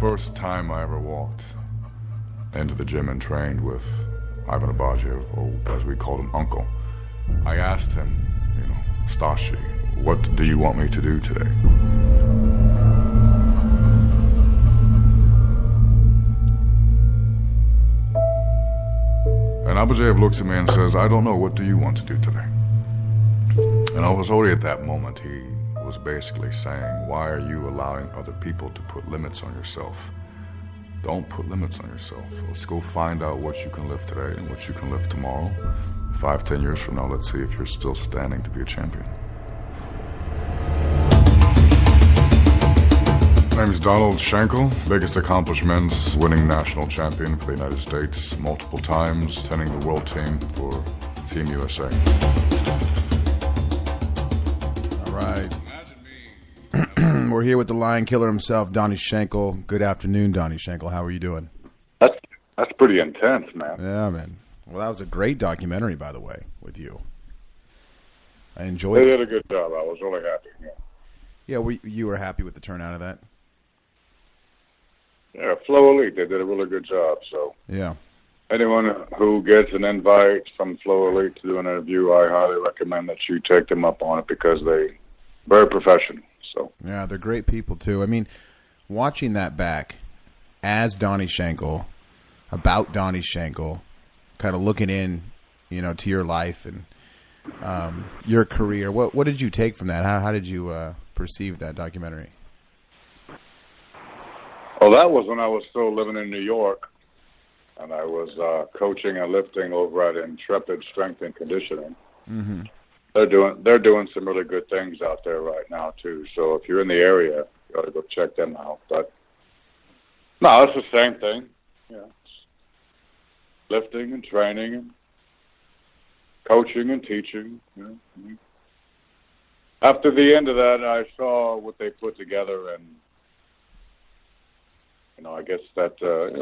First time I ever walked into the gym and trained with Ivan Abajev, or as we called him, Uncle, I asked him, Stashi, what do you want me to do today? And Abajev looks at me and says, I don't know, what do you want to do today? And I was already at that moment, he was basically saying, why are you allowing other people to put limits on yourself? Don't put limits on yourself. Let's go find out what you can lift today and what you can lift tomorrow. 5-10 years from now, let's see if you're still standing to be a champion. My name is Donald Schenkel, biggest accomplishments, winning national champion for the United States multiple times, attending the world team for Team USA. All right. We're here with the Lion Killer himself, Donny Schenkel. Good afternoon, Donny Schenkel. How are you doing? That's pretty intense, man. Yeah, man. Well, that was a great documentary, by the way, with you. I enjoyed it. They did a good job. I was really happy. Yeah, you were happy with the turnout of that? Yeah, Flow Elite, they did a really good job. So yeah, anyone who gets an invite from Flow Elite to do an interview, I highly recommend that you take them up on it because they're very professional. So yeah, they're great people too. I mean, watching that back as Donny Schenkel, about Donny Schenkel, kind of looking in, to your life and your career. What did you take from that? How did you perceive that documentary? Well, that was when I was still living in New York, and I was coaching and lifting over at Intrepid Strength and Conditioning. Mm-hmm. They're doing some really good things out there right now too. So if you're in the area, you ought to go check them out. But no, it's the same thing. Yeah, it's lifting and training and coaching and teaching. After the end of that, I saw what they put together, and I guess that it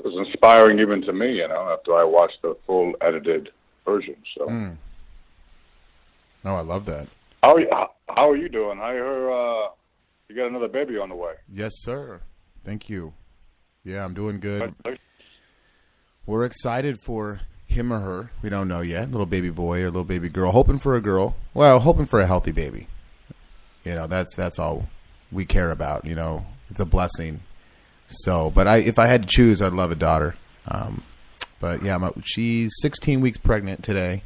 was inspiring even to me. After I watched the full edited version. So. Oh, I love that. How are you doing? I heard you got another baby on the way. Yes, sir. Thank you. Yeah, I'm doing good. We're excited for him or her. We don't know yet. Little baby boy or little baby girl. Hoping for a girl. Well, hoping for a healthy baby. That's all we care about. It's a blessing. So, but if I had to choose, I'd love a daughter. But yeah, she's 16 weeks pregnant today.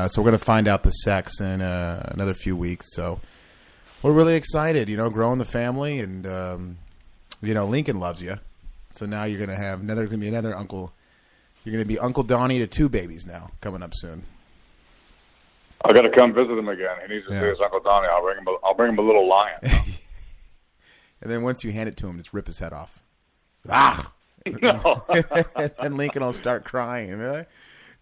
So we're going to find out the sex in another few weeks. So we're really excited, growing the family. And, Lincoln loves you. So now you're going to have another uncle. You're going to be Uncle Donny to 2 babies now coming up soon. I got to come visit him again. He needs to see his Uncle Donny. I'll bring him a little lion. And then once you hand it to him, just rip his head off. Ah! No. And Lincoln will start crying. Like,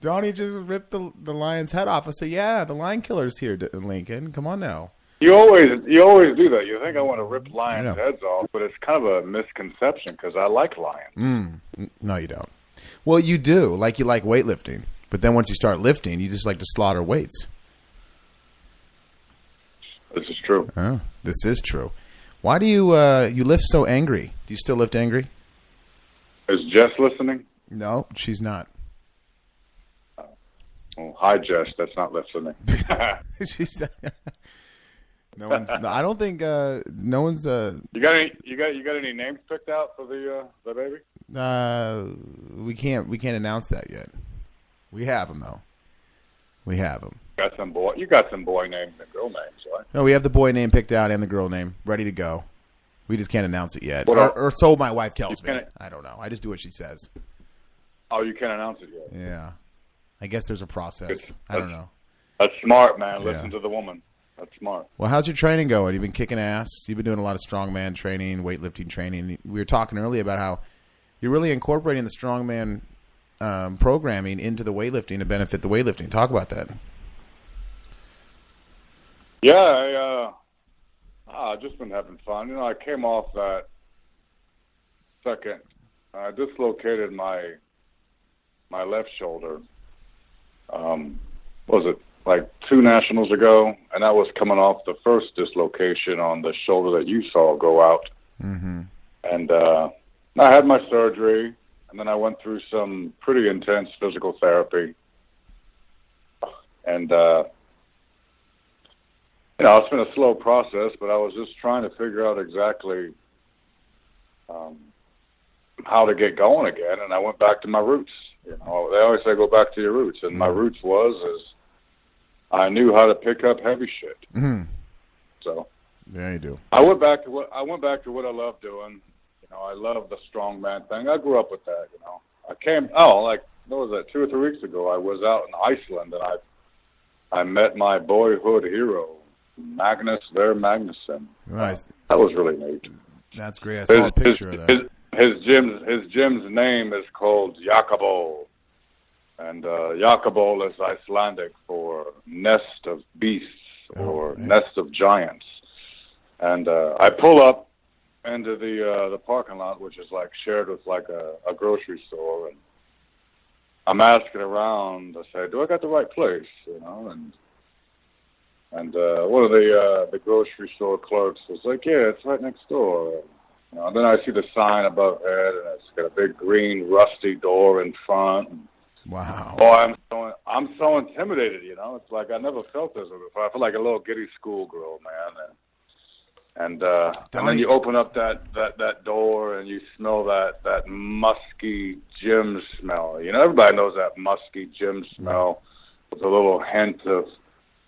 Donny just ripped the lion's head off. I say, yeah, the lion killer's here, Lincoln. Come on now. You always do that. You think I want to rip lions' heads off, but it's kind of a misconception because I like lions. No, you don't. Well, you do. Like you like weightlifting. But then once you start lifting, you just like to slaughter weights. This is true. Oh, this is true. Why do you lift so angry? Do you still lift angry? Is Jess listening? No, she's not. Oh, hi, Jess. That's not listening. She's not. No one's. No, I don't think. No one's. You got any names picked out for the baby? We can't announce that yet. We have them though. We have them. You got some boy names and girl names, right? No, we have the boy name picked out and the girl name ready to go. We just can't announce it yet. Or so my wife tells me. I don't know. I just do what she says. Oh, you can't announce it yet? Yeah. I guess there's a process. I don't know. That's smart, man. Listen to the woman. That's smart. Well, how's your training going? You've been kicking ass. You've been doing a lot of strongman training, weightlifting training. We were talking earlier about how you're really incorporating the strongman programming into the weightlifting to benefit the weightlifting. Talk about that. Yeah, I've just been having fun. I came off that second. I dislocated my left shoulder. Was it like 2 nationals ago? And that was coming off the first dislocation on the shoulder that you saw go out. Mm-hmm. And I had my surgery, and then I went through some pretty intense physical therapy. And, it's been a slow process, but I was just trying to figure out exactly how to get going again. And I went back to my roots. They always say go back to your roots. And my roots is I knew how to pick up heavy shit. Mm-hmm. So yeah, you do. I went back to what I love doing. I love the strongman thing. I grew up with that. I came. What was that? 2 or 3 weeks ago, I was out in Iceland, and I met my boyhood hero, Magnus Ver Magnusson. Right. That was really neat. That's great. I saw a picture of that. His gym's name is called Jakobol, and Jakobol is Icelandic for nest of beasts or nest of giants. And I pull up into the parking lot, which is shared with a grocery store, and I'm asking around. I say, "Do I got the right place?" And one of the grocery store clerks was like, "Yeah, it's right next door." Then I see the sign above head, and it's got a big green rusty door in front. Wow! Boy, I'm so intimidated. It's like I never felt this before. I feel like a little giddy schoolgirl, man. And then you open up that door and you smell that musky gym smell. Everybody knows that musky gym smell with a little hint of,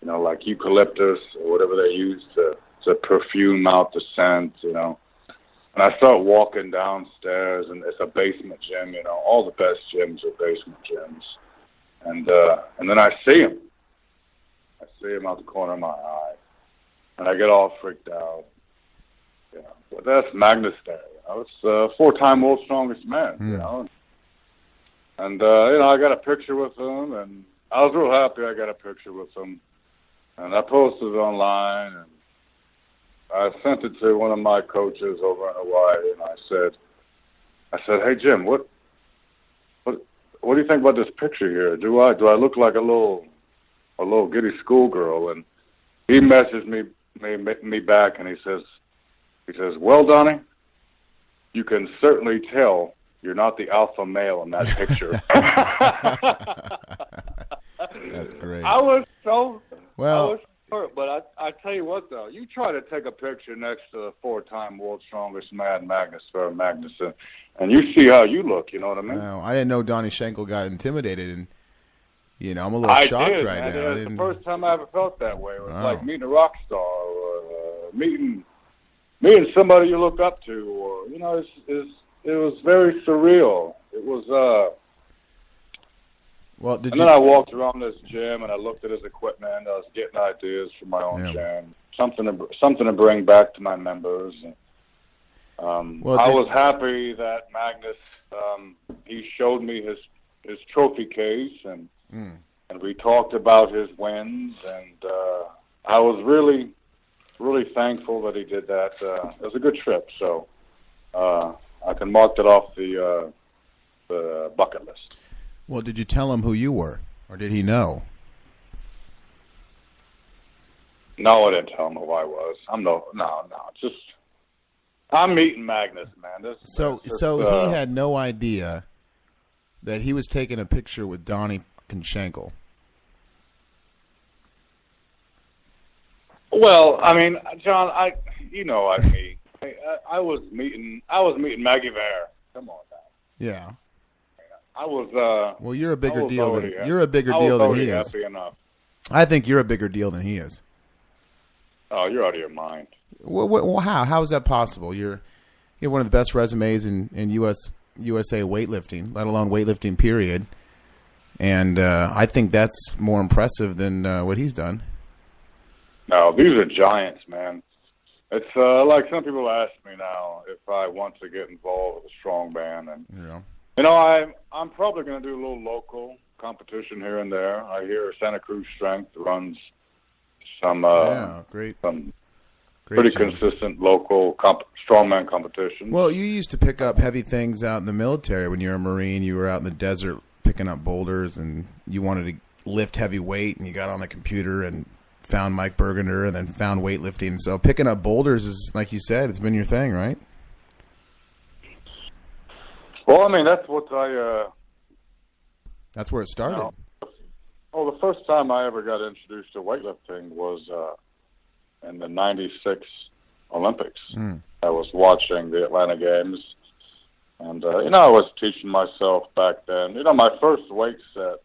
like eucalyptus or whatever they use to perfume out the scent, And I start walking downstairs, and it's a basement gym. All the best gyms are basement gyms. And then I see him. I see him out the corner of my eye, and I get all freaked out. But that's Magnus there. It's a 4-time world's strongest man. And I got a picture with him, and I was real happy I got a picture with him, and I posted it online, and I sent it to one of my coaches over in Hawaii, and I said, "Hey Jim, what do you think about this picture here? Do I look like a little giddy schoolgirl?" And he messaged me back, and he says, "Well, Donnie, you can certainly tell you're not the alpha male in that picture." That's great. I was well. hurt, but I tell you what, though, you try to take a picture next to the 4-time world's strongest man, Magnus Ver Magnusson, and you see how you look. You know what I mean? No, I didn't know Donnie Schenkel got intimidated, and I'm a little shocked right now. It's the first time I ever felt that way. It was like meeting a rock star, or meeting somebody you look up to, or it was very surreal. It was and then I walked around this gym and I looked at his equipment. I was getting ideas for my own gym, something to bring back to my members. And, I was happy that Magnus he showed me his trophy case, and we talked about his wins, and I was really thankful that he did that. It was a good trip, so I can mark that off the bucket list. Well, did you tell him who you were, or did he know? No, I didn't tell him who I was. I'm meeting Magnus, man. So he had no idea that he was taking a picture with Donnie Schenkel. Well, I mean, John, I was meeting Maggie Ver. Come on now. Yeah. I was. Well, you're a bigger deal than he is. Happy enough. I think you're a bigger deal than he is. Oh, you're out of your mind. Well, how? How is that possible? You're one of the best resumes in USA weightlifting, let alone weightlifting period. And I think that's more impressive than what he's done. No, these are giants, man. It's like some people ask me now if I want to get involved with a strongman, and I'm probably going to do a little local competition here and there. I hear Santa Cruz Strength runs some pretty consistent local strongman competition. Well, you used to pick up heavy things out in the military when you were a Marine. You were out in the desert picking up boulders, and you wanted to lift heavy weight, and you got on the computer and found Mike Bergender and then found weightlifting. So picking up boulders is, like you said, it's been your thing, right? Well, I mean, that's what I. That's where it started. The first time I ever got introduced to weightlifting was in the '96 Olympics. I was watching the Atlanta Games, and I was teaching myself back then. My first weight set.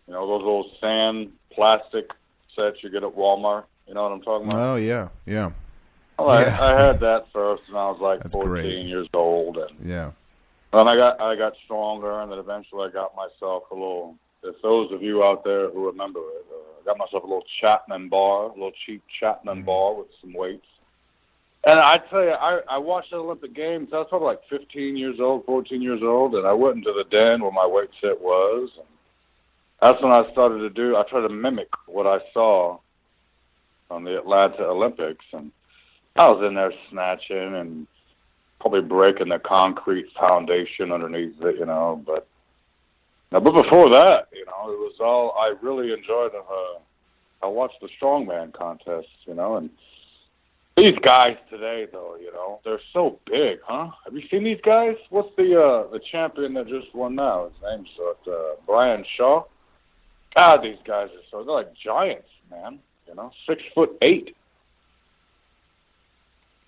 Those old sand plastic sets you get at Walmart. You know what I'm talking about? Oh yeah. Well, Yeah. I had that first, and I was like That's 14 great. years old, and Yeah. then I got stronger, and then eventually I got myself a little. If those of you out there who remember it, I got myself a little Chapman bar, a little cheap Chapman bar with some weights. And I tell you, I watched the Olympic Games. I was probably like 15 years old, 14 years old, and I went into the den where my weight set was. And that's when I started to do. I tried to mimic what I saw on the Atlanta Olympics, and I was in there snatching and probably breaking the concrete foundation underneath it, But before that, it was all. I really enjoyed. I watched the strongman contests, and these guys today, though, they're so big, huh? Have you seen these guys? What's the champion that just won now? His name's Brian Shaw. God, these guys they're like giants, man. 6'8".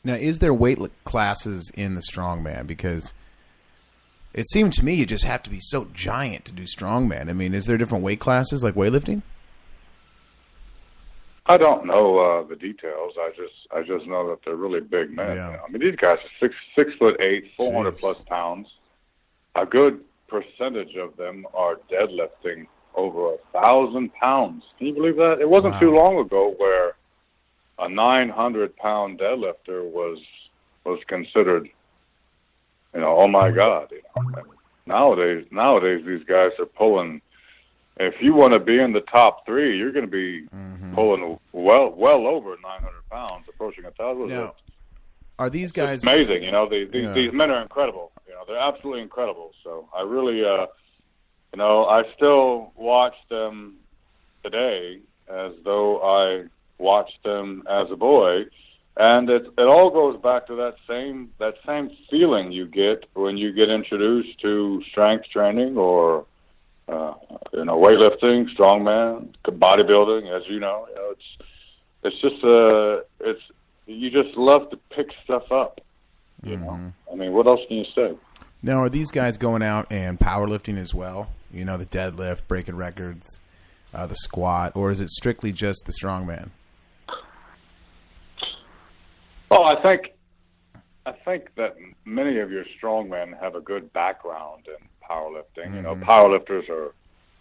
Now, is there weight classes in the strongman? Because it seemed to me you just have to be so giant to do strongman. I mean, is there different weight classes like weightlifting? I don't know the details. I just know that they're really big men. Yeah. I mean, these guys are 6'8", 400 plus pounds. A good percentage of them are deadlifting over 1,000 pounds. Can you believe that? It wasn't too long ago where a 900-pound deadlifter was considered, oh my God. And nowadays these guys are pulling. If you want to be in the top three, you're going to be pulling well over 900 pounds, approaching 1,000. Now, are these guys it's amazing? These men are incredible. They're absolutely incredible. So I really, I still watch them today as though I watched them as a boy, and it all goes back to that same feeling you get when you get introduced to strength training or weightlifting, strongman, bodybuilding. As you know, it's just you just love to pick stuff up. I mean, what else can you say? Now, are these guys going out and powerlifting as well? The deadlift, breaking records, the squat, or is it strictly just the strongman? Well, I think that many of your strongmen have a good background in powerlifting. Powerlifters are,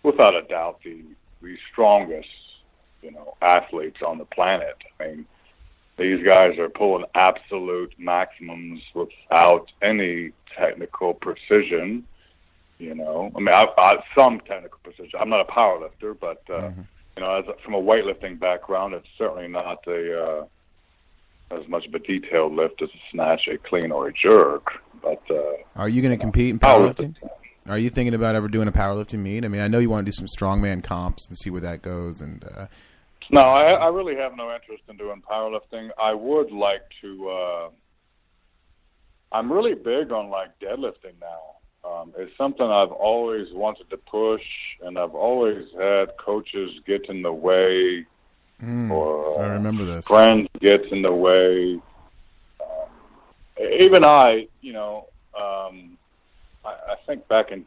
without a doubt, the strongest, athletes on the planet. I mean, these guys are pulling absolute maximums without any technical precision. I mean, I've some technical precision. I'm not a powerlifter, but from a weightlifting background, it's certainly not as much of a detailed lift as a snatch, a clean, or a jerk. But are you going to compete in powerlifting? Are you thinking about ever doing a powerlifting meet? I mean, I know you want to do some strongman comps and see where that goes. And no, I really have no interest in doing powerlifting. I would like to. I'm really big on deadlifting now. It's something I've always wanted to push, and I've always had coaches get in the way. Or I remember this. Friends gets in the way. Even I think back in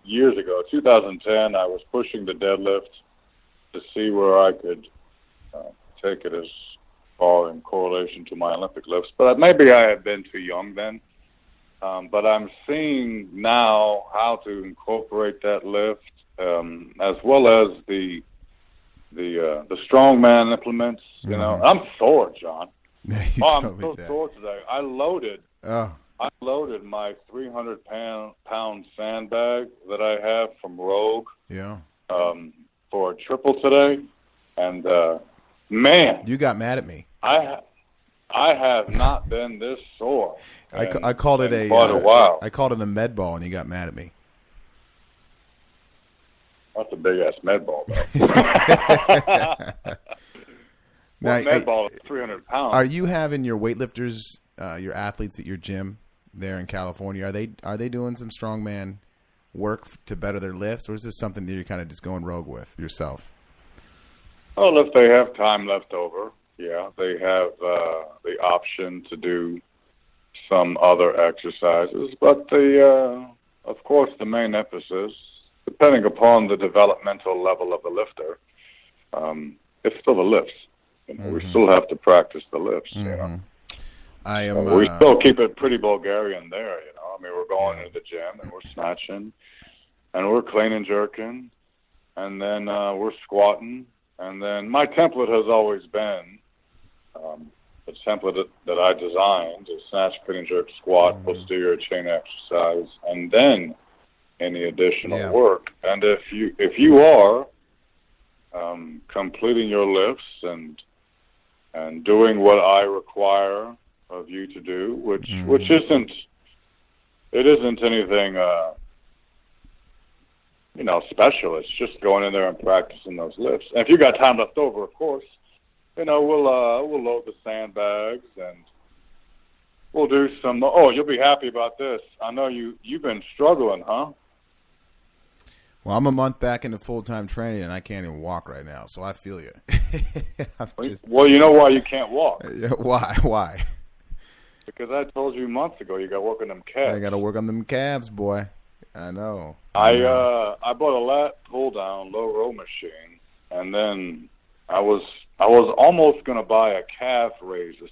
years ago, 2010, I was pushing the deadlift to see where I could take it as far in correlation to my Olympic lifts. But maybe I had been too young then. But I'm seeing now how to incorporate that lift, as well as the strongman implements. I'm sore, John. I'm so sore today. I loaded my 300-pound sandbag that I have from Rogue. Yeah. For a triple today, and man, you got mad at me. I have not been this sore. I called it quite a while. I called it a med ball, and you got mad at me. That's a big ass med ball, though. Now, med ball is 300 pounds. Are you having your weightlifters, your athletes at your gym, there in California. Are they doing some strongman work to better their lifts, or is this something that you're kind of just going rogue with yourself? Well, if they have time left over, yeah, they have the option to do some other exercises. But of course, the main emphasis, depending upon the developmental level of the lifter, it's still the lifts. We still have to practice the lifts. We still keep it pretty Bulgarian there. I mean, we're going into the gym and we're snatching, and we're clean and jerking, and then we're squatting, and then my template has always been the template that I designed is snatch, clean and jerk, squat, posterior chain exercise, and then any additional work. And if you are completing your lifts and doing what I require of you to do, which isn't anything special. It's just going in there and practicing those lifts. And if you got time left over, of course, we'll load the sandbags and we'll do some. Oh, you'll be happy about this. I know you've been struggling, huh? Well, I'm a month back into full-time training, and I can't even walk right now, so I feel you. Well, you know why you can't walk? Why? Because I told you months ago you got to work on them calves. I got to work on them calves, boy. I know. I bought a lat pull-down low row machine, and then I was almost going to buy a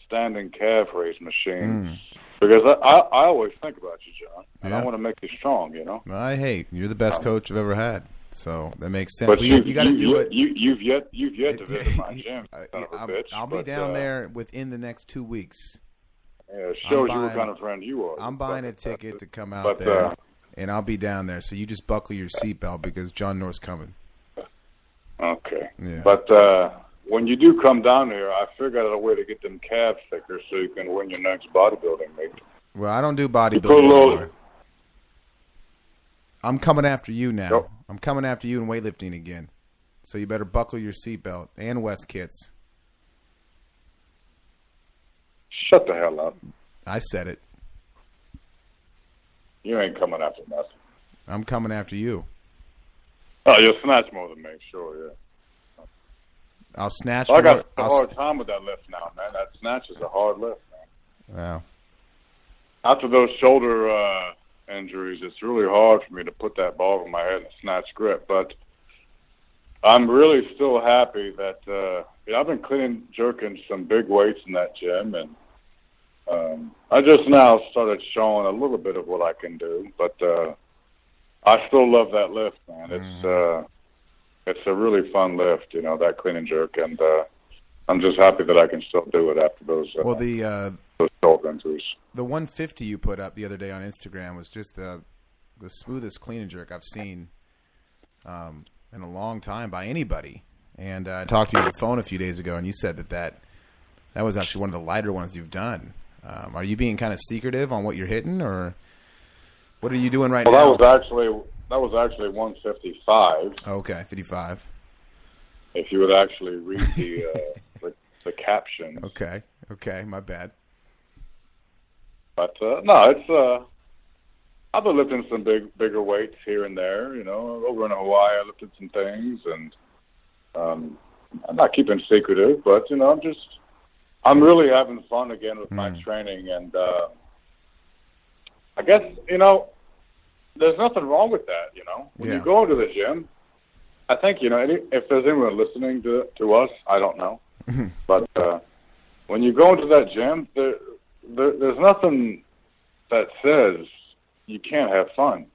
standing calf raise machine, because I always think about you, John. And I want to make you strong, You're the best coach I've ever had, so that makes sense. But you got to do it. You've yet to visit my gym. I'll be down there within the next 2 weeks. Yeah, it shows you what kind of friend you are. I'm buying a ticket to come out there, and I'll be down there. So you just buckle your seatbelt because John North's coming. Okay. Yeah. But when you do come down here, I figured out a way to get them calves thicker so you can win your next bodybuilding meet. Well, I don't do bodybuilding anymore. I'm coming after you now. Yep. I'm coming after you in weightlifting again. So you better buckle your seatbelt and West kits. Shut the hell up. I said it. You ain't coming after nothing. I'm coming after you. Oh, you'll snatch more than me, sure, yeah. I'll snatch I got a hard time with that lift now, man. That snatch is a hard lift, man. Wow. After those shoulder injuries, it's really hard for me to put that ball over my head and snatch grip. But I'm really still happy that I've been clean jerking some big weights in that gym, and I just now started showing a little bit of what I can do. But I still love that lift, man. It's a really fun lift, that clean and jerk, and I'm just happy that I can still do it after those shoulder injuries. The 150 you put up the other day on Instagram was just the smoothest clean and jerk I've seen in a long time by anybody. And I talked to you on the phone a few days ago, and you said that was actually one of the lighter ones you've done. Are you being kind of secretive on what you're hitting, or what are you doing now? Well, that was actually 155. Okay, 55. If you would actually read the captions. Okay, my bad. But no, it's I've been lifting some bigger weights here and there. Over in Hawaii, I lifted some things, and I'm not keeping secretive, but I'm really having fun again with my training, and I guess there's nothing wrong with that. When you go into the gym, I think if there's anyone listening to us, I don't know, but when you go into that gym, there's nothing that says you can't have fun,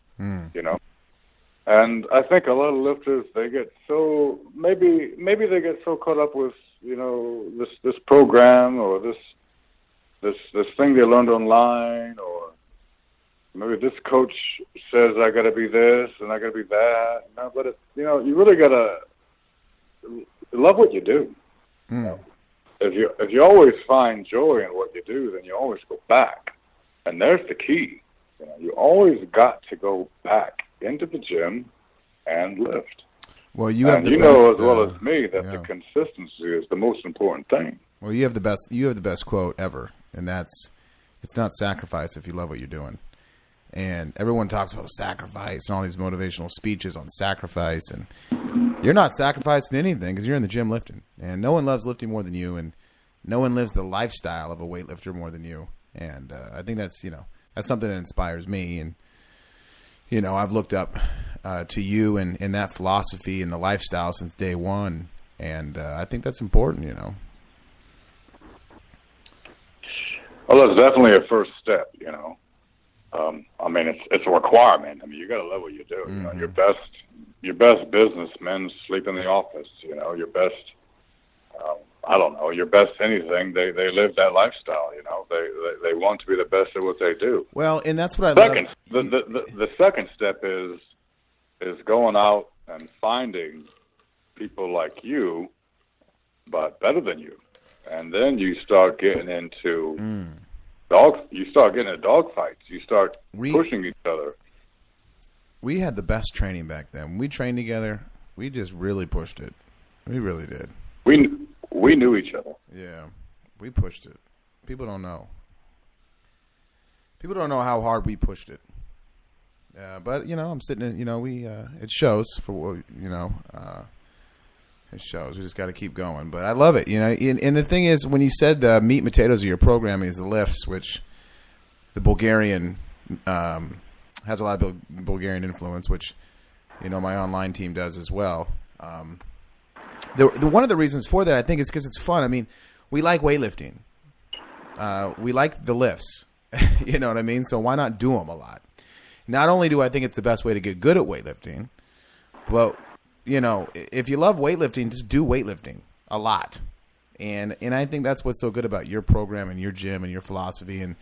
And I think a lot of lifters, they get so maybe they get so caught up with this program or this thing they learned online, or maybe this coach says I got to be this and I got to be that. No, but you really got to love what you do. If you always find joy in what you do, then you always go back, and there's the key. You always got to go back into the gym and lift. Well, you have the best, know as well as me that the consistency is the most important thing. Well, you have the best quote ever, and that's, It's not sacrifice if you love what you're doing. And everyone talks about sacrifice and all these motivational speeches on sacrifice. And you're not sacrificing anything because you're in the gym lifting. And no one loves lifting more than you. And no one lives the lifestyle of a weightlifter more than you. And I think that's, that's something that inspires me. And, I've looked up to you and that philosophy and the lifestyle since day one. And I think that's important, Well, it's definitely a first step, it's a requirement. You got to love what you do. Mm-hmm. Your best businessmen sleep in the office. Your best, your best anything. They live that lifestyle. They want to be the best at what they do. Well, and that's what I love. The second step is going out and finding people like you, but better than you, and then you start getting into You start getting into dog fights. You start pushing each other. We had the best training back then. When we trained together, we just really pushed it. We really did. We knew each other. Yeah, we pushed it. People don't know. People don't know how hard we pushed it. But I'm sitting in. It shows for It shows. We just got to keep going. But I love it. And the thing is, when you said the meat and potatoes of your programming is the lifts, which the Bulgarian has a lot of Bulgarian influence, which my online team does as well. One of the reasons for that, I think, is because it's fun. We like weightlifting. We like the lifts. You know what I mean? So why not do them a lot? Not only do I think it's the best way to get good at weightlifting, but if you love weightlifting, just do weightlifting a lot. And I think that's what's so good about your program and your gym and your philosophy. And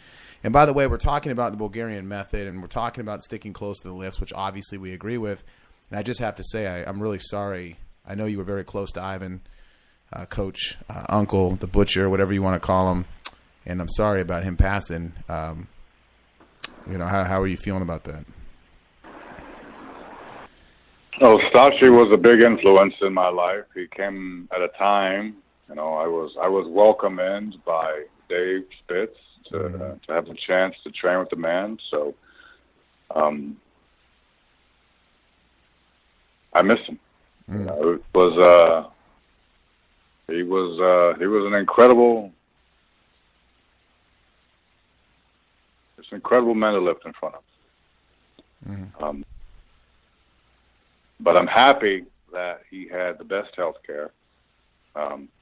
by the way, we're talking about the Bulgarian method, and we're talking about sticking close to the lifts, which obviously we agree with. And I just have to say, I'm really sorry. I know you were very close to Ivan, coach, uncle, the butcher, whatever you want to call him. And I'm sorry about him passing. How are you feeling about that? Oh, Stassi was a big influence in my life. He came at a time, I was welcomed in by Dave Spitz to have the chance to train with the man. So, I miss him. It was he was an incredible man to lift in front of. But I'm happy that he had the best health care.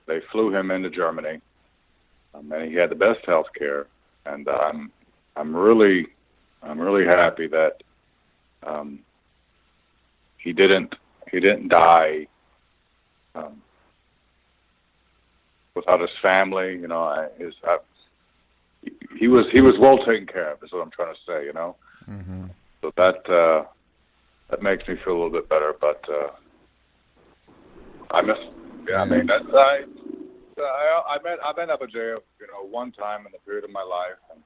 They flew him into Germany, and he had the best health care. And I'm really happy that he didn't die without his family. He was well taken care of. Is what I'm trying to say. So that makes me feel a little bit better, but I miss him. Yeah, I met Abajev, one time in the period of my life, and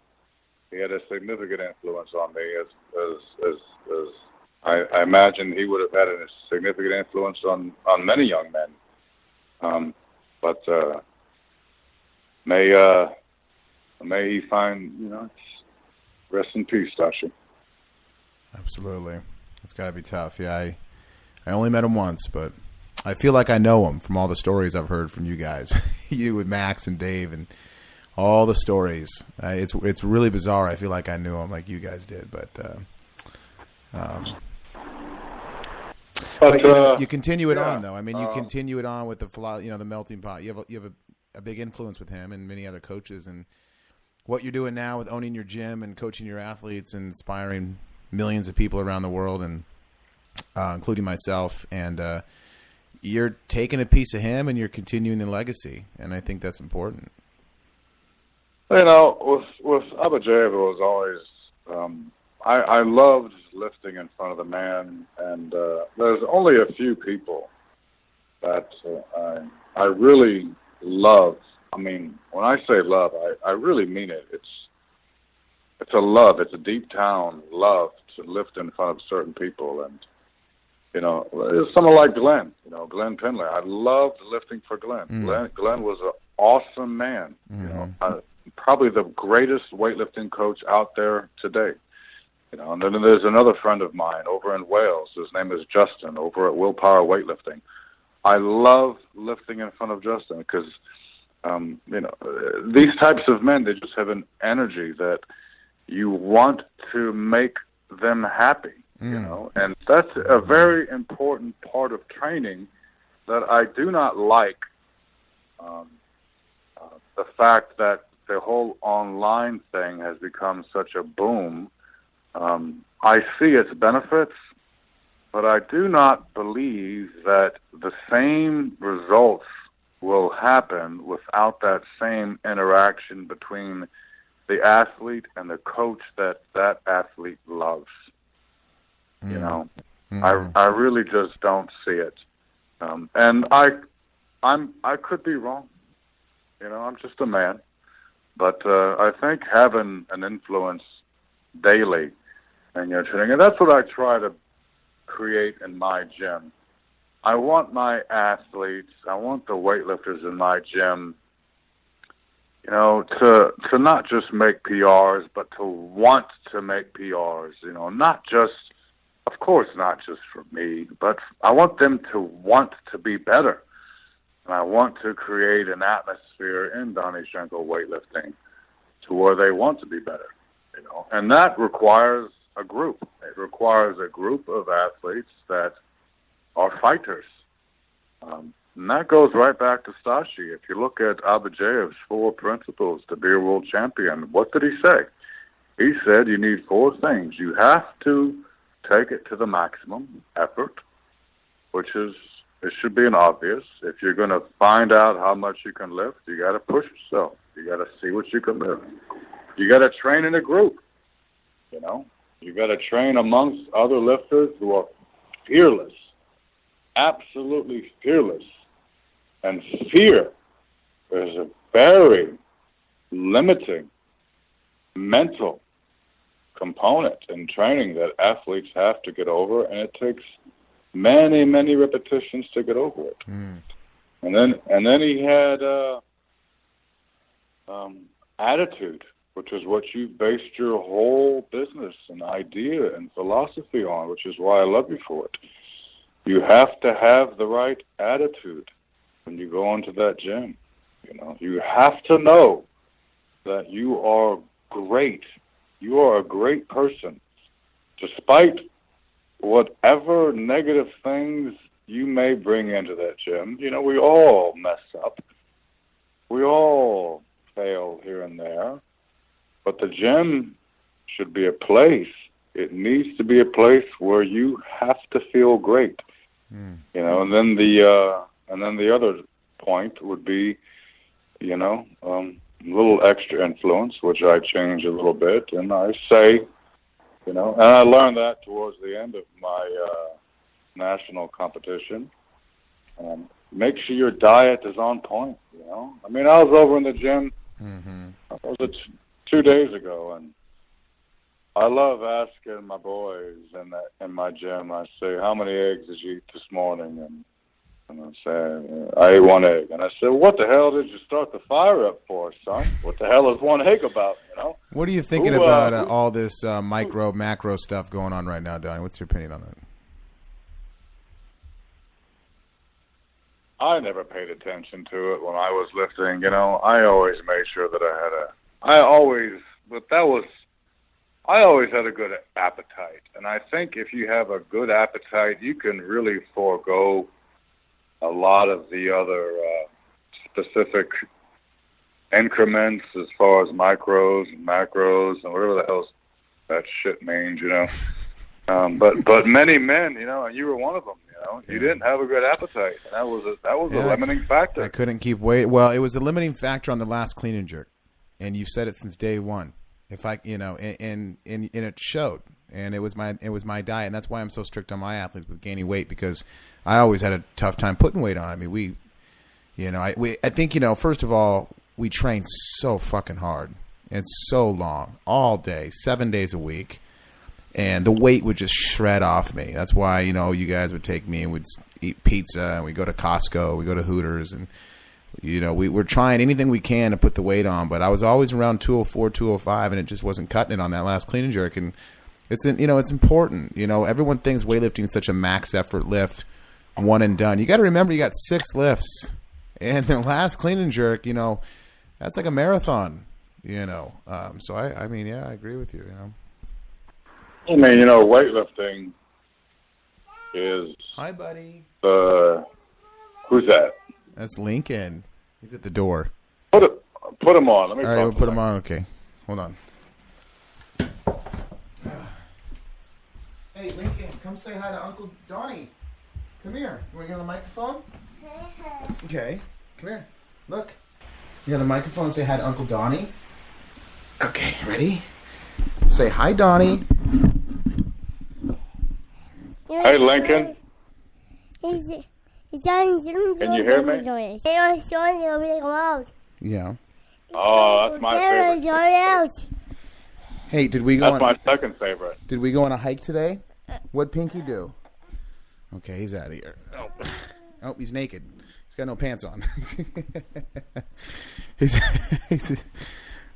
he had a significant influence on me. As I imagine he would have had a significant influence on many young men. But may he find rest in peace, Stassi. Absolutely. It's got to be tough. Yeah, I only met him once, but I feel like I know him from all the stories I've heard from you guys, you with Max and Dave, and all the stories. It's really bizarre. I feel like I knew him like you guys did, but you continue it on though. You continue it on with the melting pot. You have a big influence with him and many other coaches, and what you're doing now with owning your gym and coaching your athletes and inspiring millions of people around the world, and including myself, and you're taking a piece of him and you're continuing the legacy, and I think that's important. With Abajev, it was always I loved lifting in front of the man, and there's only a few people that I really love. When I say love, I really mean it. It's a love. It's a deep down love to lift in front of certain people. And, there's someone like Glenn, Glenn Pendley. I loved lifting for Glenn. Glenn was an awesome man. probably the greatest weightlifting coach out there today. And then there's another friend of mine over in Wales. His name is Justin, over at Willpower Weightlifting. I love lifting in front of Justin because, these types of men, they just have an energy that you want to make them happy, and that's a very important part of training that I do not like. The fact that the whole online thing has become such a boom. I see its benefits, but I do not believe that the same results will happen without that same interaction between the athlete and the coach that athlete loves. I really just don't see it, and I could be wrong. I'm just a man, but I think having an influence daily in your training, and that's what I try to create in my gym. I want my athletes, I want the weightlifters in my gym, to not just make PRs, but to want to make PRs. Not just, of course, not just for me, but I want them to want to be better. And I want to create an atmosphere in Donny Schenkel weightlifting to where they want to be better, and that requires a group. It requires a group of athletes that are fighters. And that goes right back to Sashi. If you look at Abadjeyev's 4 principles to be a world champion, what did he say? He said you need 4 things. You have to take it to the maximum effort, which is, it should be an obvious. If you're going to find out how much you can lift, you got to push yourself. You got to see what you can lift. You got to train in a group. You got to train amongst other lifters who are fearless, absolutely fearless. And fear is a very limiting mental component in training that athletes have to get over, and it takes many, many repetitions to get over it. And then he had attitude, which is what you based your whole business and idea and philosophy on, which is why I love you for it. You have to have the right attitude when you go into that gym. You have to know that you are great. You are a great person, despite whatever negative things you may bring into that gym. We all mess up. We all fail here and there. But the gym should be a place. It needs to be a place where you have to feel great. And then the other point would be, a little extra influence, which I change a little bit, and I say, and I learned that towards the end of my national competition. Make sure your diet is on point. I was over in the gym. Was it 2 days ago, and I love asking my boys in my gym. I say, "How many eggs did you eat this morning?" And I say, "I ate 1 egg." And I said, "What the hell did you start the fire up for, son? What the hell is 1 egg about?" What are you thinking about all this micro, macro stuff going on right now, Donny? What's your opinion on that? I never paid attention to it when I was lifting. I always made sure that I always had a good appetite. And I think if you have a good appetite, you can really forego a lot of the other specific increments as far as micros and macros and whatever the hell that shit means, But many men, and you were one of them, you didn't have a good appetite. And that was a limiting factor. I couldn't keep weight. Well, it was a limiting factor on the last clean and jerk. And you've said it since day one. If I, and it showed, and it was my diet, and that's why I'm so strict on my athletes with gaining weight, because I always had a tough time putting weight on. I think first of all, we train so fucking hard and so long, all day, 7 days a week, and the weight would just shred off me. That's why you guys would take me and we'd eat pizza, and we go to Costco, we go to Hooters, and we're trying anything we can to put the weight on, but I was always around 204, 205, and it just wasn't cutting it on that last clean and jerk. And it's important. Everyone thinks weightlifting is such a max effort lift, one and done. You got to remember you got 6 lifts, and the last clean and jerk, that's like a marathon. So I mean, yeah, I agree with you. I mean, weightlifting is. Hi, buddy. Who's that? That's Lincoln. He's at the door. Put him on. Let me. All right, we'll put him on. Okay, hold on. Hey, Lincoln, come say hi to Uncle Donny. Come here. You want to get on the microphone? Okay, come here. Look. You got the microphone and say hi to Uncle Donny. Okay, ready? Say hi, Donny. Hey, Lincoln. Can you hear me? Yeah. Oh, that's my favorite. Hey, did we go? That's my second favorite. Did we go on a hike today? What'd Pinky do? Okay, he's out of here. Oh, he's naked. He's got no pants on. he's,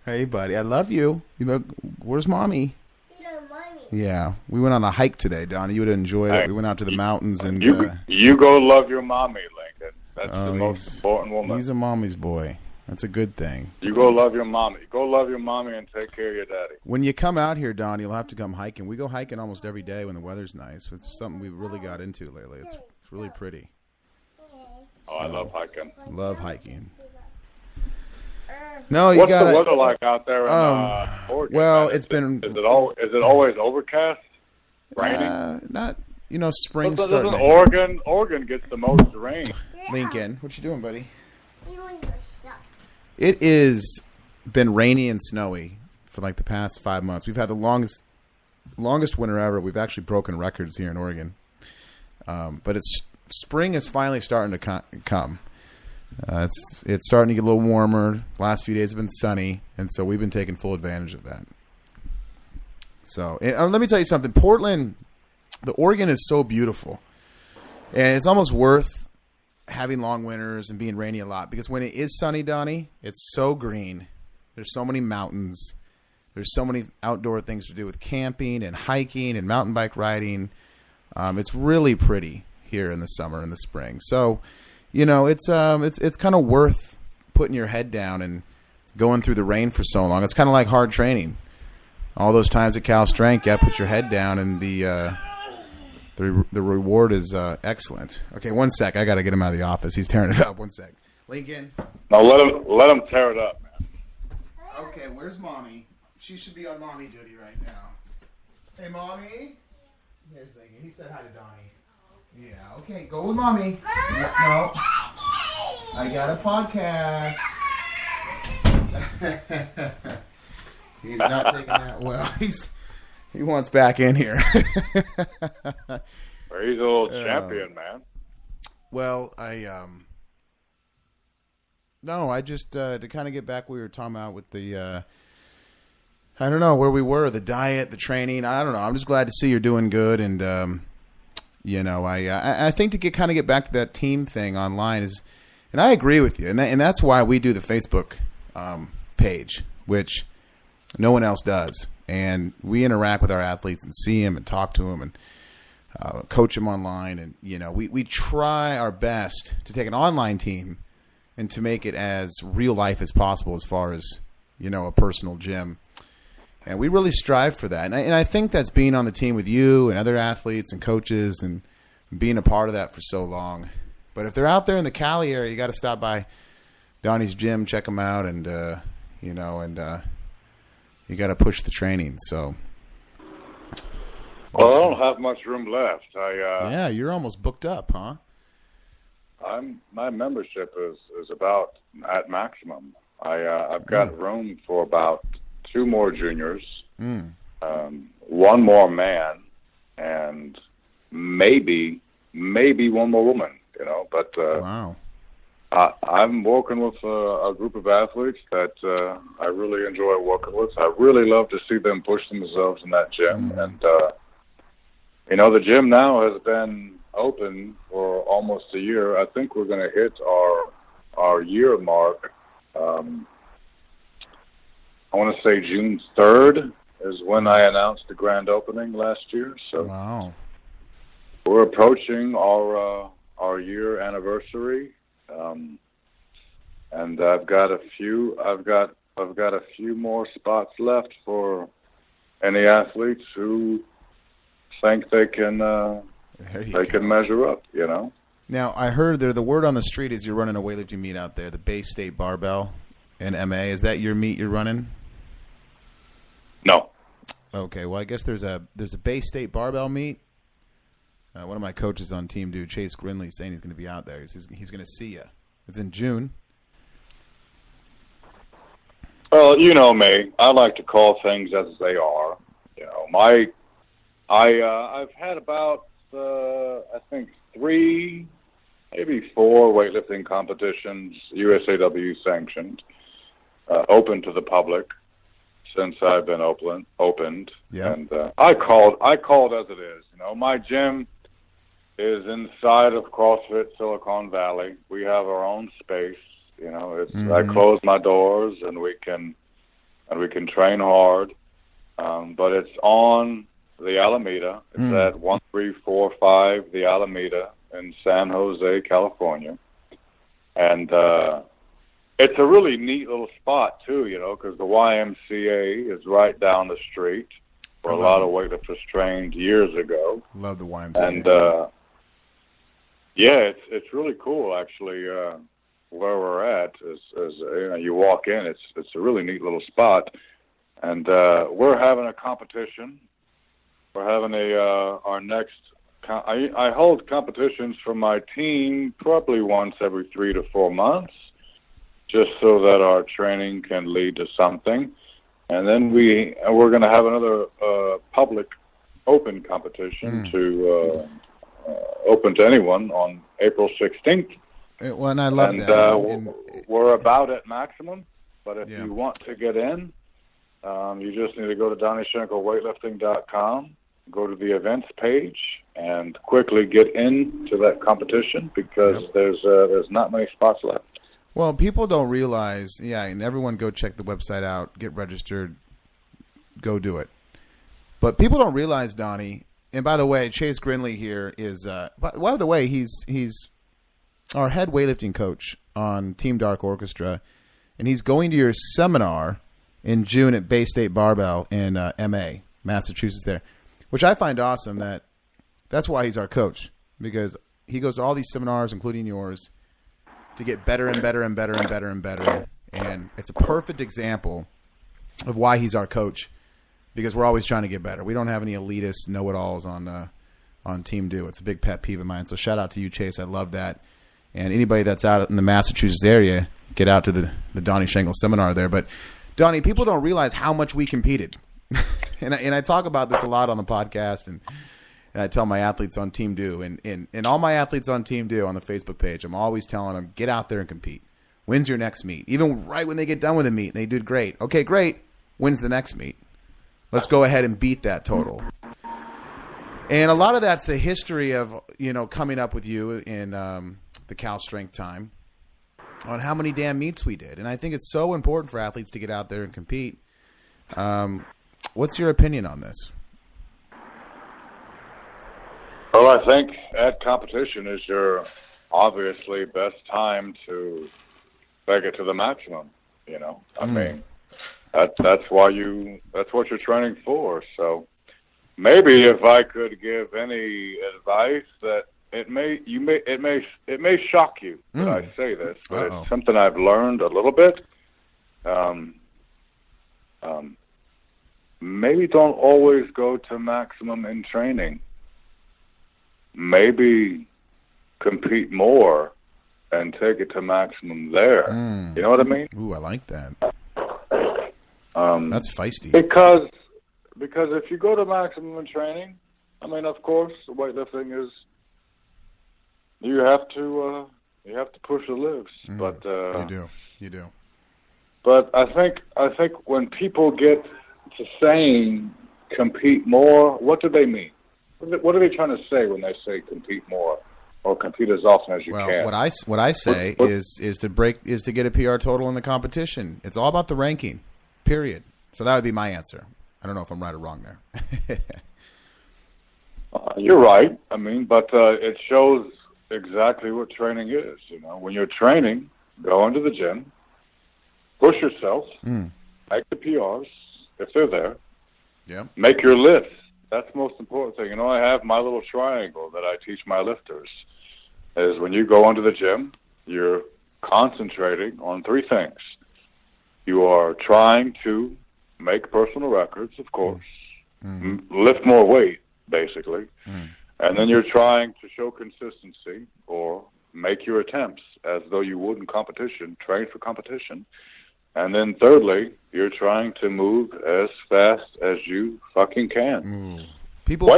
hey, buddy, I love you. Where's Mommy? Yeah, we went on a hike today, Donnie. You would have enjoyed it. We went out to the mountains and you go love your mommy, Lincoln. That's the most important woman. He's a mommy's boy. That's a good thing. You go love your mommy. Go love your mommy and take care of your daddy. When you come out here, Donnie, you'll have to come hiking. We go hiking almost every day when the weather's nice. It's something we really got into lately. It's really pretty. Oh, I love hiking. Love hiking. No, What's the weather like out there in Oregon? Well, it's been. Is it always overcast? Raining? Not. Spring but starting. Oregon gets the most rain. Lincoln, what you doing, buddy? It is been rainy and snowy for like the past 5 months. We've had the longest winter ever. We've actually broken records here in Oregon. But spring is finally starting to come. It's starting to get a little warmer. Last few days have been sunny, and so we've been taking full advantage of that. So let me tell you something. Portland, the Oregon is so beautiful, and it's almost worth having long winters and being rainy a lot, because when it is sunny, Donnie, it's so green. There's so many mountains. There's so many outdoor things to do with camping and hiking and mountain bike riding. It's really pretty here in the summer and the spring. So, it's kind of worth putting your head down and going through the rain for so long. It's kind of like hard training. All those times at Cal Strength, you put your head down, and the reward is excellent. Okay, one sec. I got to get him out of the office. He's tearing it up. One sec. Lincoln. No, let him tear it up, man. Okay, where's Mommy? She should be on Mommy duty right now. Hey, Mommy. Here's Lincoln. He said hi to Donnie. Yeah, okay. Go with Mommy. No. I got a podcast. He's not taking that well. He wants back in here. He's a little champion, man. Well, I just to kind of get back, we were talking about with the I don't know where we were, the diet, the training. I don't know. I'm just glad to see you're doing good, and I think to get back to that team thing online is, and I agree with you, and that's why we do the Facebook page, which no one else does. And we interact with our athletes and see them and talk to them and coach them online. And, we try our best to take an online team and to make it as real life as possible as far as, a personal gym. And we really strive for that. And I think that's being on the team with you and other athletes and coaches and being a part of that for so long. But if they're out there in the Cali area, you got to stop by Donnie's gym, check them out, and, you got to push the training. So, well, I don't have much room left. Yeah, you're almost booked up, huh? My membership is about at maximum. I've got room for about 2 more juniors, 1 more man, and maybe 1 more woman. But wow. I'm working with a group of athletes that I really enjoy working with. I really love to see them push themselves in that gym. And, the gym now has been open for almost a year. I think we're going to hit our our year mark. I want to say June 3rd is when I announced the grand opening last year. So wow. We're approaching our year anniversary, and I've got a few more spots left for any athletes who think they can measure up. You know. Now I heard the word on the street is you're running a weightlifting meet out there, the Bay State Barbell in MA. Is that your meet you're running? No. Okay. Well, I guess there's a Bay State Barbell meet. One of my coaches on Team Do, Chase Grinley, saying he's going to be out there. He's going to see you. It's in June. Well, you know me. I like to call things as they are. You know, I've had about I think 3, maybe 4 weightlifting competitions, USAW sanctioned, open to the public since I've been opened. Yeah. And I called as it is. You know, my gym is inside of CrossFit Silicon Valley. We have our own space. You know, I close my doors and we can train hard. But it's on the Alameda. It's at 1345 the Alameda in San Jose, California. And it's a really neat little spot too, you know, because the YMCA is right down the street where a lot of weightlifters trained years ago. Love the YMCA. And yeah, it's really cool actually. Where we're at is you know, you walk in, it's a really neat little spot, and we're having a competition. We're having our next. I hold competitions for my team probably once every 3 to 4 months, just so that our training can lead to something, and then we're going to have another public open competition to open to anyone on April 16th. Well, and I love that. We're about at maximum, but if you want to get in, you just need to go to DonnyShenkelWeightlifting.com, go to the events page, and quickly get into that competition because there's not many spots left. Well, people don't realize, and everyone go check the website out, get registered, go do it. But people don't realize, Donnie, and by the way, Chase Grinley here is, by the way, he's our head weightlifting coach on Team Dark Orchestra, and he's going to your seminar in June at Bay State Barbell in MA, Massachusetts there, which I find awesome. That's why he's our coach, because he goes to all these seminars, including yours, to get better and better and better and better and better. And it's a perfect example of why he's our coach, because we're always trying to get better. We don't have any elitist know-it-alls on Team Do. It's a big pet peeve of mine. So shout out to you, Chase. I love that. And anybody that's out in the Massachusetts area, get out to the Donny Schenkel seminar there. But, Donnie, people don't realize how much we competed. and I talk about this a lot on the podcast, and I tell my athletes on Team Do, and all my athletes on Team Do on the Facebook page, I'm always telling them, get out there and compete. When's your next meet? Even right when they get done with a meet, they did great. Okay, great. When's the next meet? Let's go ahead and beat that total. And a lot of that's the history of, you know, coming up with you in the Cal Strength time on how many damn meets we did. And I think it's so important for athletes to get out there and compete. What's your opinion on this? Well, I think at competition is your obviously best time to take it to the maximum. You know, I mean, that's what you're training for. So maybe if I could give any advice, that it may shock you that I say this, but it's something I've learned a little bit. Maybe don't always go to maximum in training. Maybe compete more and take it to maximum there. You know what I mean? Ooh, I like that. That's feisty. Because if you go to maximum in training, I mean, of course, weightlifting is you have to push the lifts, but you do. But I think when people get to saying compete more, what do they mean? What are they trying to say when they say compete more? or compete as often as you can. What I say is to get a PR total in the competition. It's all about the ranking, period. So that would be my answer. I don't know if I'm right or wrong there. You're right. I mean, but it shows exactly what training is. You know, when you're training, go into the gym, push yourself, make the PRs if they're there. Yeah. Make your lifts. That's the most important thing. You know, I have my little triangle that I teach my lifters. Is when you go into the gym, you're concentrating on three things. You are trying to make personal records, of course, lift more weight, basically, and then you're trying to show consistency or make your attempts as though you would in competition, train for competition. And then thirdly, you're trying to move as fast as you fucking can. People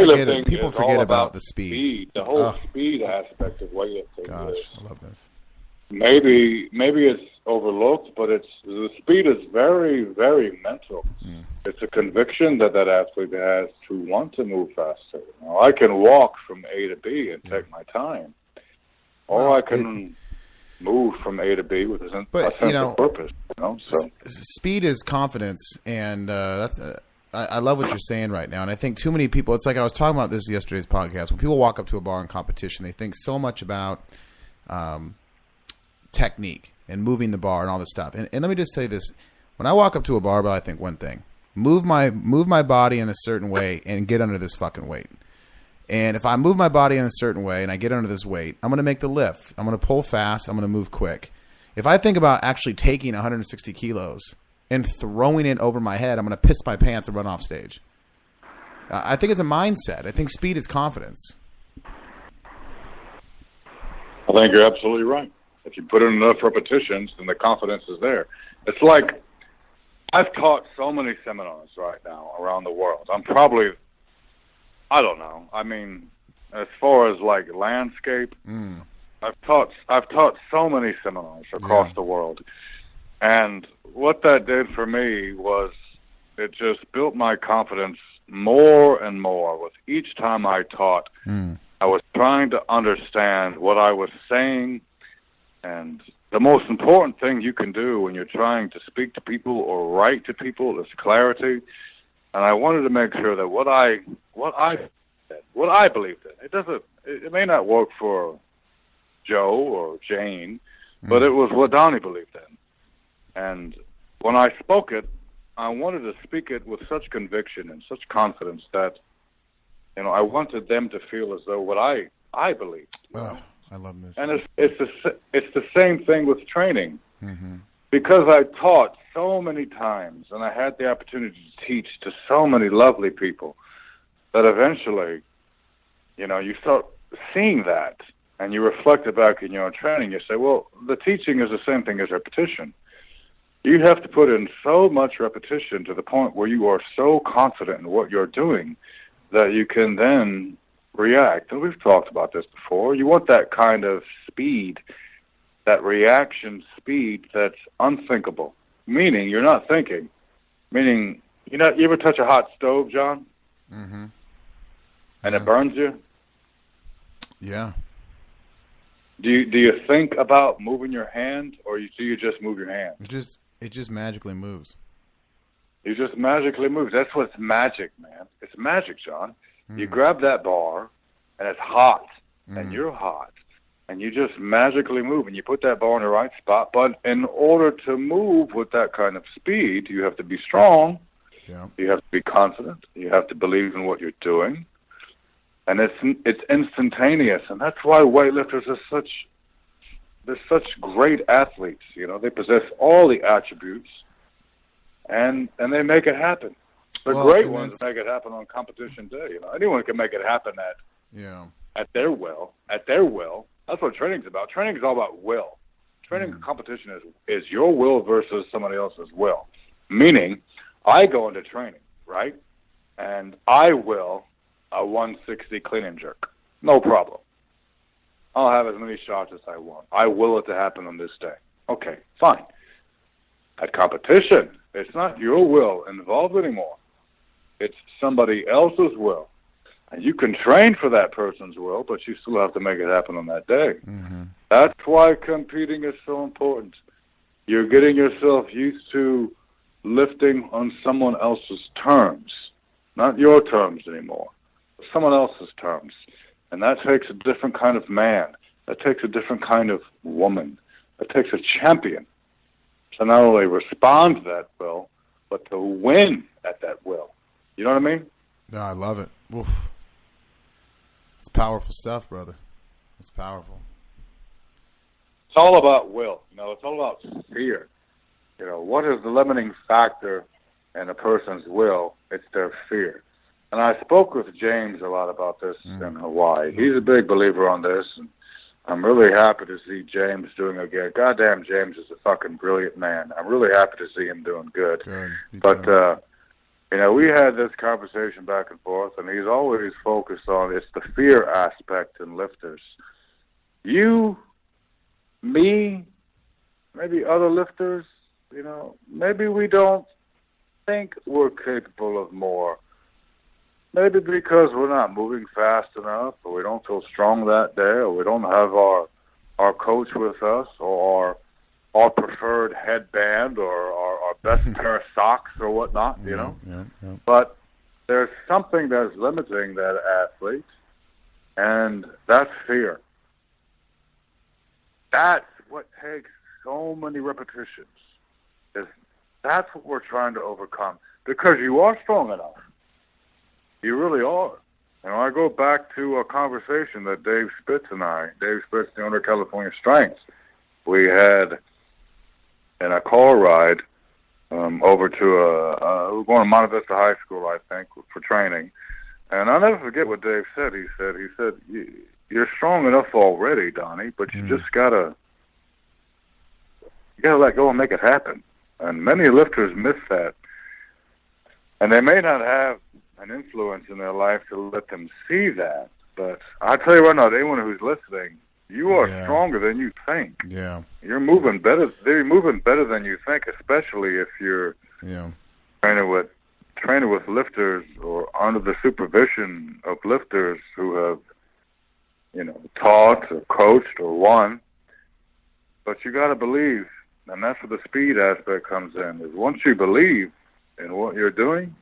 forget about the speed. The whole speed aspect of weightlifting. Gosh, I love this. Maybe it's overlooked, but the speed is very, very mental. It's a conviction that athlete has to want to move faster. You know, I can walk from A to B and take my time, or I can move from A to B with a sense of purpose. You know, so speed is confidence, and that's. I love what you're saying right now, and I think too many people. It's like I was talking about this yesterday's podcast. When people walk up to a bar in competition, they think so much about technique and moving the bar and all this stuff. And let me just tell you this: when I walk up to a barbell, I think one thing: move my body in a certain way and get under this fucking weight. And if I move my body in a certain way and I get under this weight, I'm going to make the lift. I'm going to pull fast. I'm going to move quick. If I think about actually taking 160 kilos and throwing it over my head, I'm going to piss my pants and run off stage. I think it's a mindset. I think speed is confidence. I think you're absolutely right. If you put in enough repetitions, then the confidence is there. It's like I've taught so many seminars right now around the world. I don't know. I mean, as far as like landscape, I've taught so many seminars across the world. And what that did for me was it just built my confidence more and more. With each time I taught, I was trying to understand what I was saying. And the most important thing you can do when you're trying to speak to people or write to people is clarity. And I wanted to make sure that what I believed in, it may not work for Joe or Jane, but it was what Donnie believed in. And when I spoke it, I wanted to speak it with such conviction and such confidence that, you know, I wanted them to feel as though what I believed. Oh, I love this. And it's the same thing with training. Because I taught so many times and I had the opportunity to teach to so many lovely people that eventually, you know, you start seeing that and you reflect back in your own training. You say, well, the teaching is the same thing as repetition. You have to put in so much repetition to the point where you are so confident in what you're doing that you can then react. And we've talked about this before. You want that kind of speed, that reaction speed that's unthinkable, meaning you're not thinking. Meaning, you ever touch a hot stove, John? And it burns you? Yeah. Do you think about moving your hand, or do you just move your hand? It just magically moves. It just magically moves. That's what's magic, man. It's magic, John. You grab that bar, and it's hot, and you're hot, and you just magically move, and you put that bar in the right spot. But in order to move with that kind of speed, you have to be strong. Yeah. You have to be confident. You have to believe in what you're doing. And it's instantaneous, and that's why weightlifters are they're such great athletes. You know, they possess all the attributes, and they make it happen. The great ones make it happen on competition day. You know, anyone can make it happen at their will. At their will. That's what training's about. Training is all about will. Training competition is your will versus somebody else's will. Meaning, I go into training, right, and I will a 160 clean and jerk. No problem. I'll have as many shots as I want. I will it to happen on this day. Okay, fine. At competition, it's not your will involved anymore. It's somebody else's will. And you can train for that person's will, but you still have to make it happen on that day. Mm-hmm. That's why competing is so important. You're getting yourself used to lifting on someone else's terms, not your terms anymore, but someone else's terms. And that takes a different kind of man. That takes a different kind of woman. That takes a champion to not only respond to that will, but to win at that will. You know what I mean? No, I love it. Oof. It's powerful stuff, brother. It's powerful. It's all about will. It's all about fear. What is the limiting factor in a person's will? It's their fear. And I spoke with James a lot about this in Hawaii. He's a big believer on this, and I'm really happy to see James doing it again. Goddamn, James is a fucking brilliant man. I'm really happy to see him doing good. But, we had this conversation back and forth, and he's always focused on it's the fear aspect in lifters. You, me, maybe other lifters, maybe we don't think we're capable of more. Maybe because we're not moving fast enough, or we don't feel strong that day, or we don't have our coach with us, or our preferred headband, or our best pair of socks, or whatnot, Yeah. But there's something that's limiting that athlete, and that's fear. That's what takes so many repetitions. That's what we're trying to overcome, because you are strong enough. You really are. I go back to a conversation that Dave Spitz, the owner of California Strength, we had in a car ride over to we were going to Monte Vista High School, I think, for training. And I'll never forget what Dave said. He said, you're strong enough already, Donnie, but you just gotta let go and make it happen. And many lifters miss that. And they may not have an influence in their life to let them see that. But I'll tell you right now, anyone who's listening, you are stronger than you think. Yeah. You're moving better. They're moving better than you think, especially if you're training with lifters or under the supervision of lifters who have, taught or coached or won. But you got to believe, and that's where the speed aspect comes in, is once you believe in what you're doing,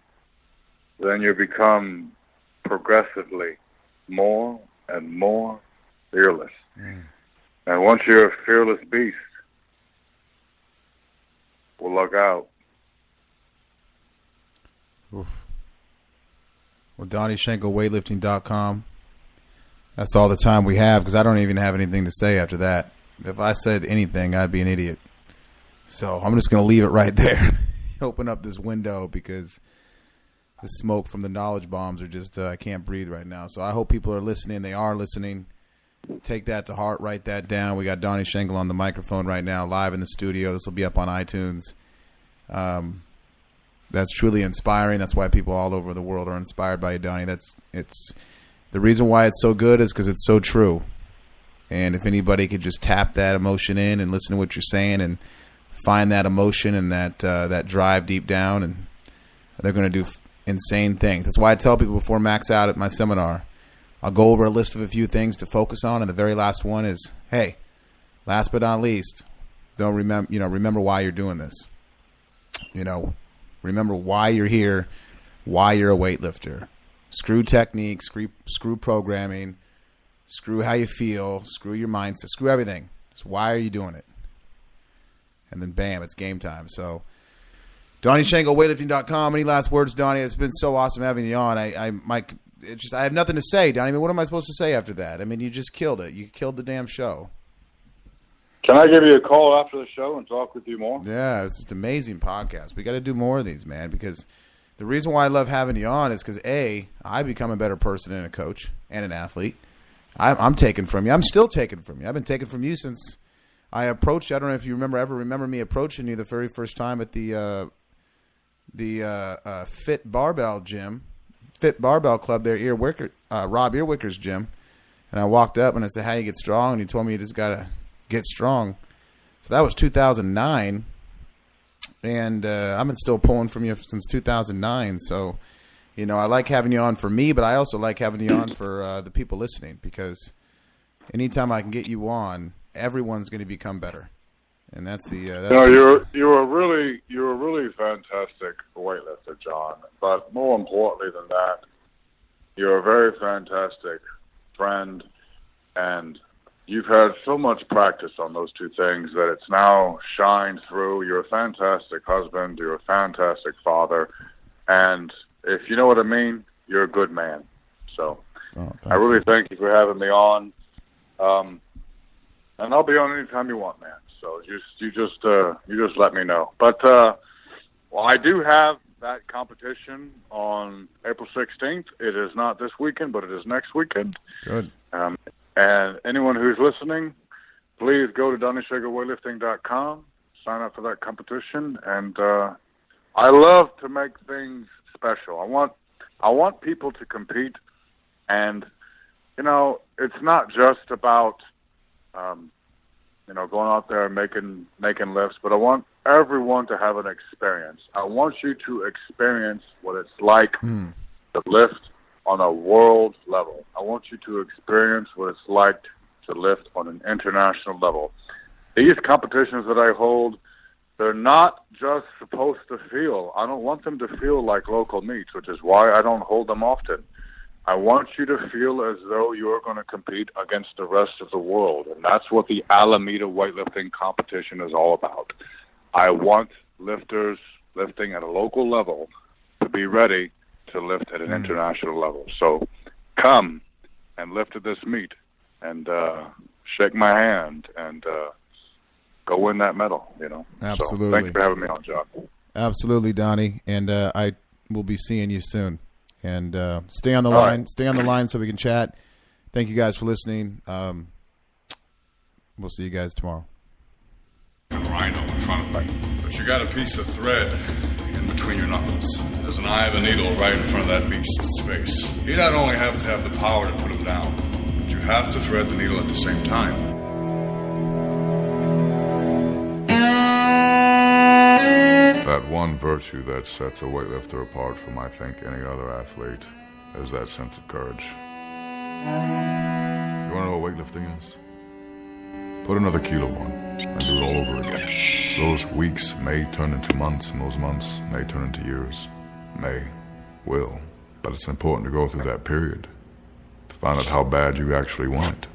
then you become progressively more and more fearless. And once you're a fearless beast, we'll look out. Oof. Well, DonnieShankelWeightlifting.com. That's all the time we have, because I don't even have anything to say after that. If I said anything, I'd be an idiot. So I'm just going to leave it right there. Open up this window, because the smoke from the knowledge bombs are just, I can't breathe right now. So I hope people are listening. They are listening. Take that to heart. Write that down. We got Donnie Schenkel on the microphone right now, live in the studio. This will be up on iTunes. That's truly inspiring. That's why people all over the world are inspired by you, Donnie. It's the reason why it's so good is because it's so true. And if anybody could just tap that emotion in and listen to what you're saying and find that emotion and that drive deep down, and they're going to do insane things. That's why I tell people before max out at my seminar, I'll go over a list of a few things to focus on, and the very last one is, hey, last but not least, remember why you're doing this. Remember why you're here, why you're a weightlifter. Screw technique, screw programming, screw how you feel, screw your mindset, screw everything. Just why are you doing it? And then bam, it's game time. So DonnieShankelWeightlifting.com. Any last words, Donnie? It's been so awesome having you on. I have nothing to say, Donnie. I mean, what am I supposed to say after that? I mean, you just killed it. You killed the damn show. Can I give you a call after the show and talk with you more? Yeah, it's just an amazing podcast. We got to do more of these, man, because the reason why I love having you on is because, A, I become a better person and a coach and an athlete. I'm taken from you. I'm still taken from you. I've been taken from you since I approached you. I don't know if you remember me approaching you the very first time at the Fit Barbell Club there, Rob Earwicker's gym. And I walked up and I said, how you get strong? And he told me you just got to get strong. So that was 2009. And I've been still pulling from you since 2009. So You know, I like having you on for me, but I also like having you on for the people listening, because anytime I can get you on, everyone's going to become better. And that's the. You're a really fantastic weightlifter, John. But more importantly than that, you're a very fantastic friend, and you've had so much practice on those two things that it's now shined through. You're a fantastic husband. You're a fantastic father, and if you know what I mean, you're a good man. So I really thank you for having me on, and I'll be on anytime you want, man. So you just let me know. But well, I do have that competition on April 16th. It is not this weekend, but it is next weekend. Good. And anyone who's listening, please go to DonnySugarWeightlifting.com, sign up for that competition. And I love to make things special. I want people to compete, and you know, it's not just about going out there and making lifts, but I want everyone to have an experience. I want you to experience what it's like to lift on a world level. I want you to experience what it's like to lift on an international level. These competitions that I hold, they're not just supposed to feel. I don't want them to feel like local meets, which is why I don't hold them often. I want you to feel as though you're going to compete against the rest of the world, and that's what the Alameda weightlifting competition is all about. I want lifters lifting at a local level to be ready to lift at an international level. So come and lift at this meet and shake my hand and go win that medal, you know. Absolutely. So thank you for having me on, John. Absolutely, Donnie. And I will be seeing you soon. And stay on the line. Right. Stay on the line so we can chat. Thank you guys for listening. We'll see you guys tomorrow. Rhino in front of me, but you got a piece of thread in between your knuckles. There's an eye of a needle right in front of that beast's face. You not only have to have the power to put him down, but you have to thread the needle at the same time. That one virtue that sets a weightlifter apart from, I think, any other athlete is that sense of courage. You want to know what weightlifting is? Put another kilo on and do it all over again. Those weeks may turn into months, and those months may turn into years. Will. But it's important to go through that period to find out how bad you actually want it.